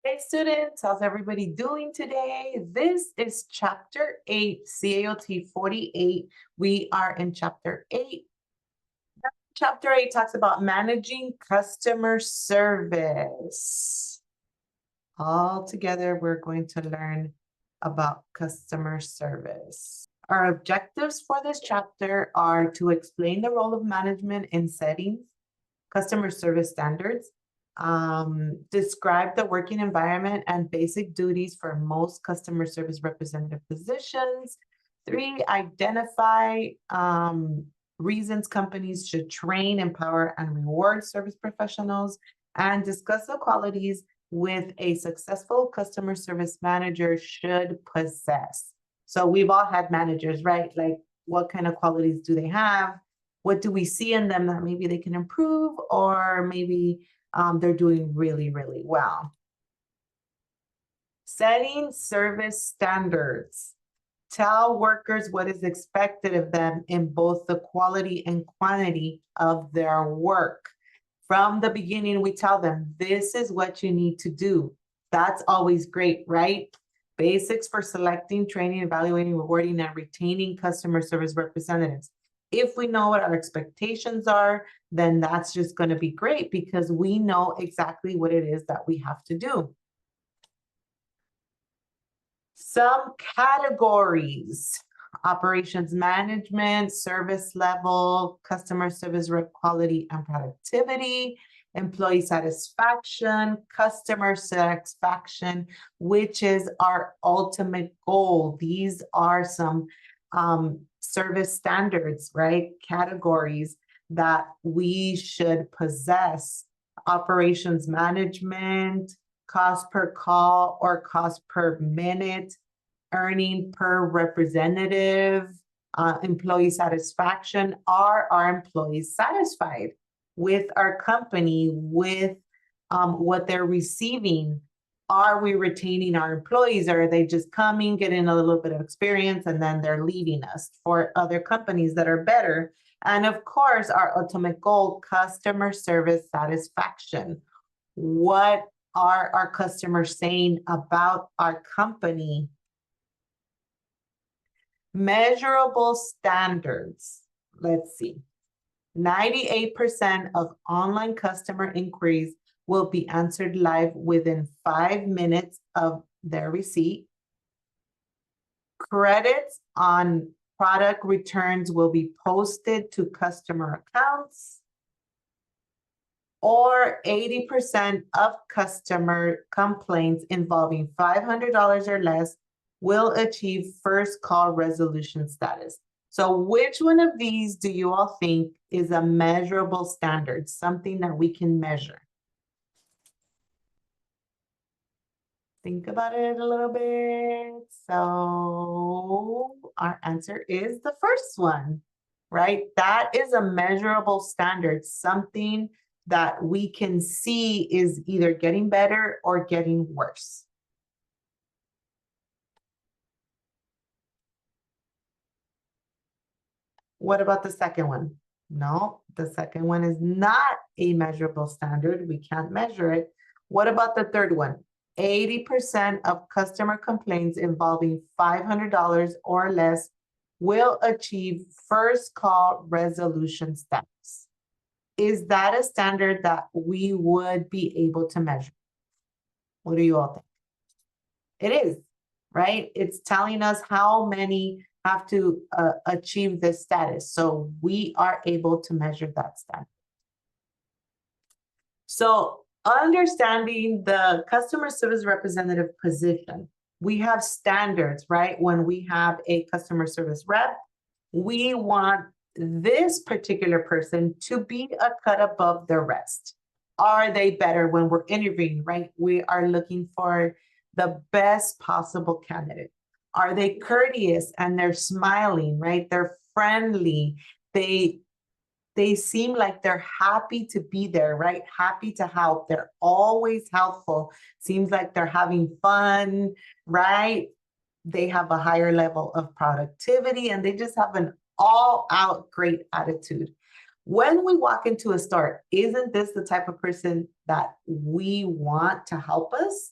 Hey students, how's everybody doing today? This is chapter 8, CAOT 48. We are in chapter 8. Chapter 8 talks about managing customer service. All together, we're going to learn about customer service. Our objectives for this chapter are to explain the role of management in setting customer service standards, describe the working environment and basic duties for most customer service representative positions. 3, identify reasons companies should train, empower, and reward service professionals, and discuss the qualities with a successful customer service manager should possess. So we've all had managers, right? Like, what kind of qualities do they have? What do we see in them that maybe they can improve, or maybe they're doing really, really well? Setting service standards. Tell workers what is expected of them in both the quality and quantity of their work. From the beginning, we tell them, this is what you need to do. That's always great, right? Basics for selecting, training, evaluating, rewarding, and retaining customer service representatives. If we know what our expectations are, then that's just going to be great because we know exactly what it is that we have to do. Some categories: operations management, service level, customer service quality and productivity, employee satisfaction, customer satisfaction, which is our ultimate goal. These are some service standards, right? Categories that we should possess. Operations management, cost per call or cost per minute, earning per representative, employee satisfaction. Are our employees satisfied with our company, with what they're receiving? Are we retaining our employees, or are they just coming, getting a little bit of experience, and then they're leaving us for other companies that are better? And of course, our ultimate goal, customer service satisfaction. What are our customers saying about our company? Measurable standards. Let's see. 98% of online customer inquiries will be answered live within 5 minutes of their receipt. Credits on product returns will be posted to customer accounts. Or 80% of customer complaints involving $500 or less will achieve first call resolution status. So which one of these do you all think is a measurable standard, something that we can measure? Think about it a little bit. So our answer is the first one, right? That is a measurable standard, something that we can see is either getting better or getting worse. What about the second one? No, the second one is not a measurable standard. We can't measure it. What about the third one? 80% of customer complaints involving $500 or less will achieve first call resolution status. Is that a standard that we would be able to measure? What do you all think? It is, right? It's telling us how many have to achieve this status. So we are able to measure that standard. So understanding the customer service representative position, we have standards, right? When we have a customer service rep, we want this particular person to be a cut above the rest. Are they better when we're interviewing, right? We are looking for the best possible candidate. Are they courteous and they're smiling, right? They're friendly. They seem like they're happy to be there, right? Happy to help. They're always helpful. Seems like they're having fun, right? They have a higher level of productivity and they just have an all-out great attitude. When we walk into a store, isn't this the type of person that we want to help us?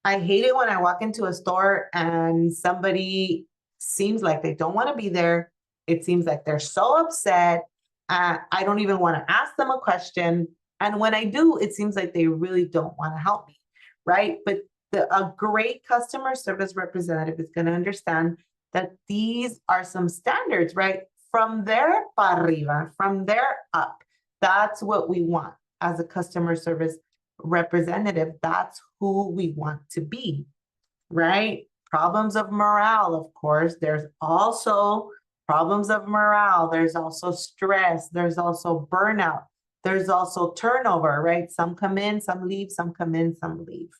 I hate it when I walk into a store and somebody seems like they don't want to be there. It seems like they're so upset. I don't even want to ask them a question. And when I do, it seems like they really don't want to help me, right? But a great customer service representative is going to understand that these are some standards, right? From there para arriba, from there up. That's what we want as a customer service representative. That's who we want to be, right? Problems of morale, of course. There's also problems of morale. There's also stress. There's also burnout. There's also turnover, right? Some come in, some leave, some come in, some leave.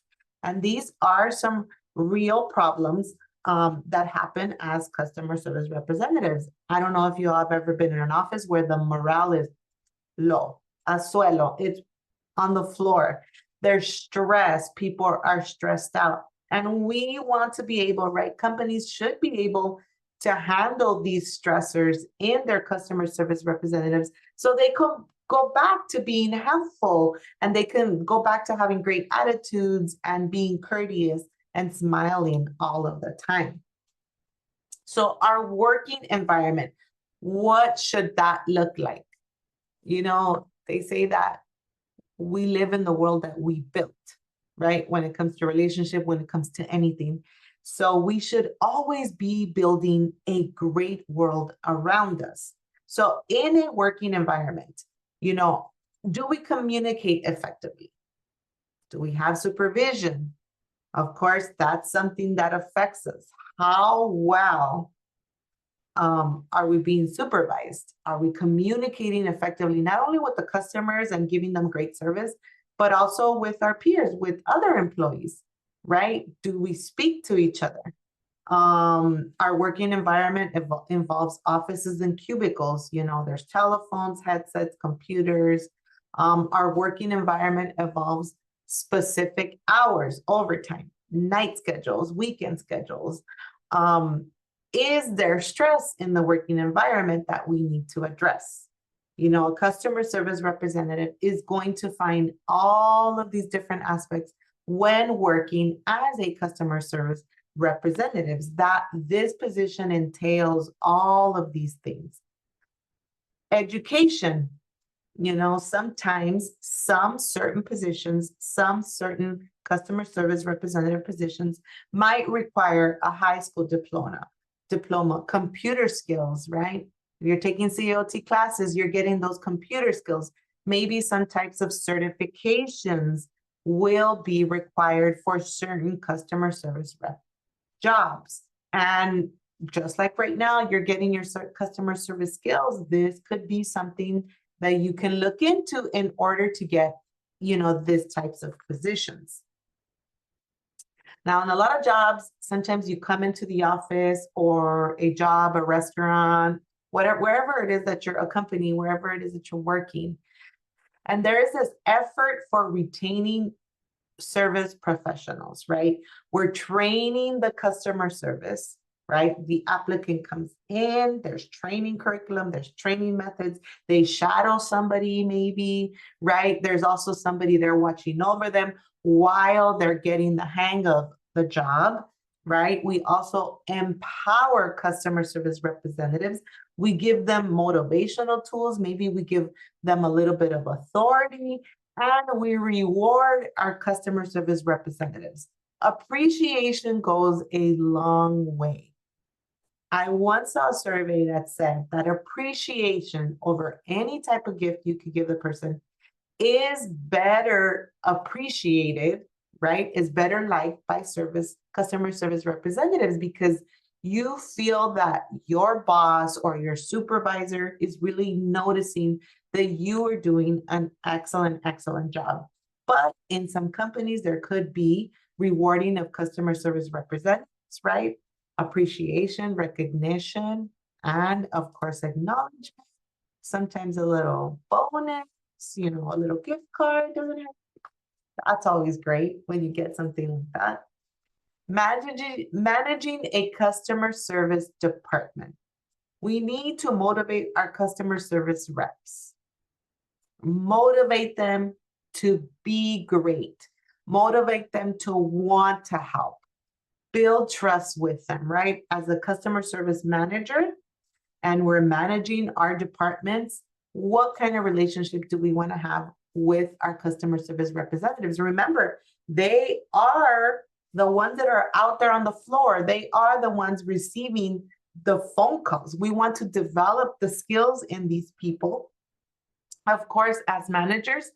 And these are some real problems that happen as customer service representatives. I don't know if you all have ever been in an office where the morale is low, a suelo, it's on the floor. There's stress. People are stressed out. And we want to be able, right? Companies should be able to handle these stressors in their customer service representatives so they can go back to being helpful and they can go back to having great attitudes and being courteous and smiling all of the time. So our working environment, what should that look like? You know, they say that we live in the world that we built, right? When it comes to relationship, when it comes to anything. So we should always be building a great world around us. So in a working environment, you know, do we communicate effectively? Do we have supervision? Of course, that's something that affects us. How well are we being supervised? Are we communicating effectively, not only with the customers and giving them great service, but also with our peers, with other employees, right? Do we speak to each other? Our working environment involves offices and cubicles. You know, there's telephones, headsets, computers. Our working environment involves specific hours, overtime, night schedules, weekend schedules. Is there stress in the working environment that we need to address? You know, a customer service representative is going to find all of these different aspects when working as a customer service representatives, that this position entails all of these things. Education, you know, sometimes some certain positions, some certain customer service representative positions might require a high school diploma, computer skills, right? If you're taking CAOT classes, you're getting those computer skills. Maybe some types of certifications will be required for certain customer service rep jobs. And just like right now, you're getting your customer service skills. This could be something that you can look into in order to get, you know, these types of positions. Now, in a lot of jobs, sometimes you come into the office or a job, a restaurant, whatever, wherever it is that you're a company, wherever it is that you're working. And there is this effort for retaining service professionals, right? We're training the customer service, right? The applicant comes in, there's training curriculum, there's training methods, they shadow somebody maybe, right? There's also somebody there watching over them while they're getting the hang of the job, right? We also empower customer service representatives. We give them motivational tools. Maybe we give them a little bit of authority, and we reward our customer service representatives. Appreciation goes a long way. I once saw a survey that said that appreciation over any type of gift you could give the person is better appreciated, right? Is better liked by customer service representatives because you feel that your boss or your supervisor is really noticing that you are doing an excellent job. But in some companies, there could be rewarding of customer service representatives, right? Appreciation, recognition, and of course, acknowledgement. Sometimes a little bonus, you know, a little gift card doesn't have. That's always great when you get something like that. Managing a customer service department. We need to motivate our customer service reps. Motivate them to be great. motivate them to want to help, build trust with them, right? As a customer service manager, and we're managing our departments, what kind of relationship do we want to have with our customer service representatives? Remember, they are the ones that are out there on the floor. They are the ones receiving the phone calls. We want to develop the skills in these people. Of course, as managers,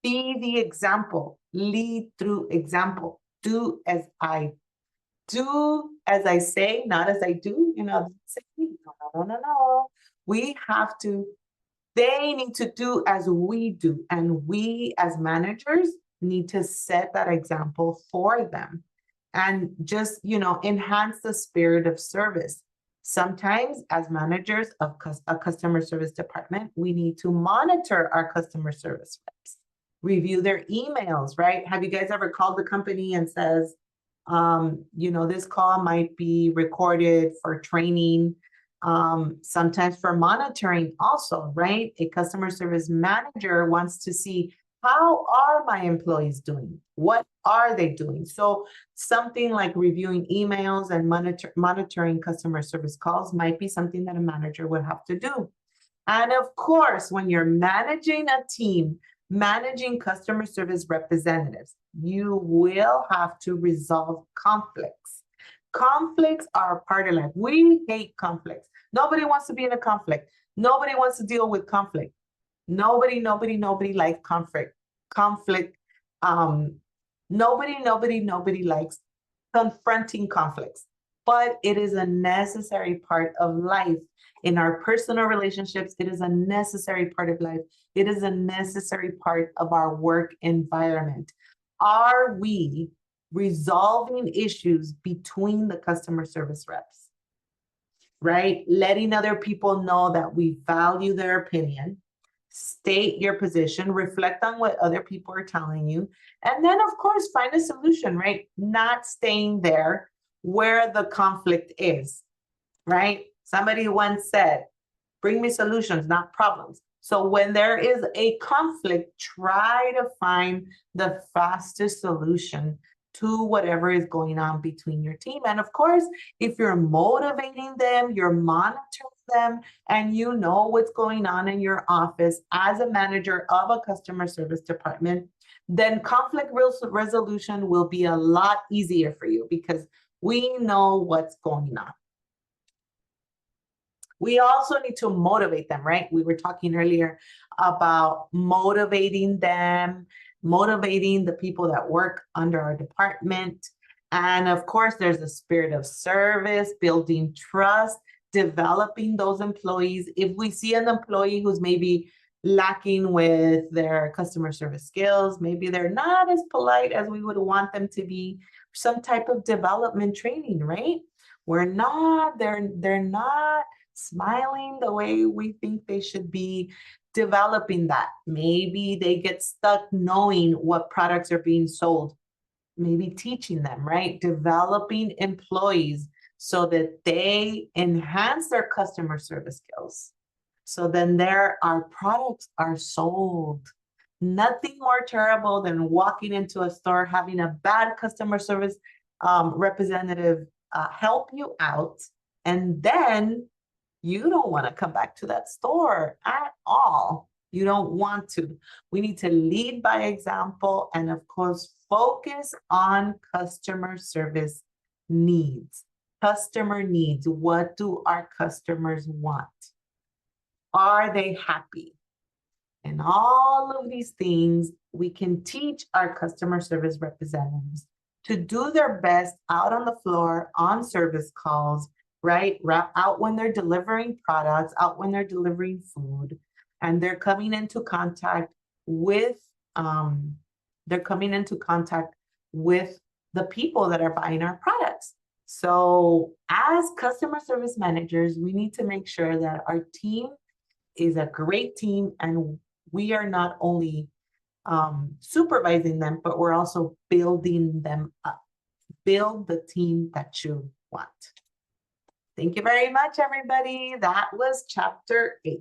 be the example, lead through example, do as I say, not as I do, say, no. We have to, they need to do as we do. And we as managers need to set that example for them and just, enhance the spirit of service. Sometimes as managers of a customer service department, we need to monitor our customer service reps, review their emails, right? Have you guys ever called the company and says, this call might be recorded for training, sometimes for monitoring also, right? A customer service manager wants to see, how are my employees doing? What are they doing? So something like reviewing emails and monitoring customer service calls might be something that a manager would have to do. And of course, when you're managing a team, managing customer service representatives, you will have to resolve conflicts. Conflicts are a part of life. We hate conflicts. Nobody wants to be in a conflict. Nobody wants to deal with conflict. Nobody likes conflict. Nobody likes confronting conflicts. But it is a necessary part of life. In our personal relationships, it is a necessary part of life. It is a necessary part of our work environment. Are we resolving issues between the customer service reps? Right? Letting other people know that we value their opinion, state your position, reflect on what other people are telling you, and then, of course, find a solution, right? Not staying there where the conflict is, right? Somebody once said, bring me solutions, not problems. So when there is a conflict, try to find the fastest solution to whatever is going on between your team. And of course, if you're motivating them, you're monitoring them, and you know what's going on in your office as a manager of a customer service department, then conflict resolution will be a lot easier for you because we know what's going on. We also need to motivate them, right? We were talking earlier about motivating them, motivating the people that work under our department. And of course, there's a spirit of service, building trust, developing those employees. If we see an employee who's maybe lacking with their customer service skills, maybe they're not as polite as we would want them to be, some type of development training, right? They're not smiling the way we think they should be, developing that. Maybe they get stuck knowing what products are being sold. Maybe teaching them, right? Developing employees so that they enhance their customer service skills. So then our products are sold. Nothing more terrible than walking into a store, having a bad customer service representative help you out, and then you don't want to come back to that store at all. You don't want to. We need to lead by example and, of course, focus on customer service needs. Customer needs. What do our customers want? Are they happy? And all of these things we can teach our customer service representatives to do their best out on the floor, on service calls, right? Out when they're delivering products, out when they're delivering food, and they're coming into contact with the people that are buying our products. So as customer service managers, we need to make sure that our team is a great team, and we are not only supervising them, but we're also building them up. Build the team that you want. Thank you very much, everybody. That was chapter 8.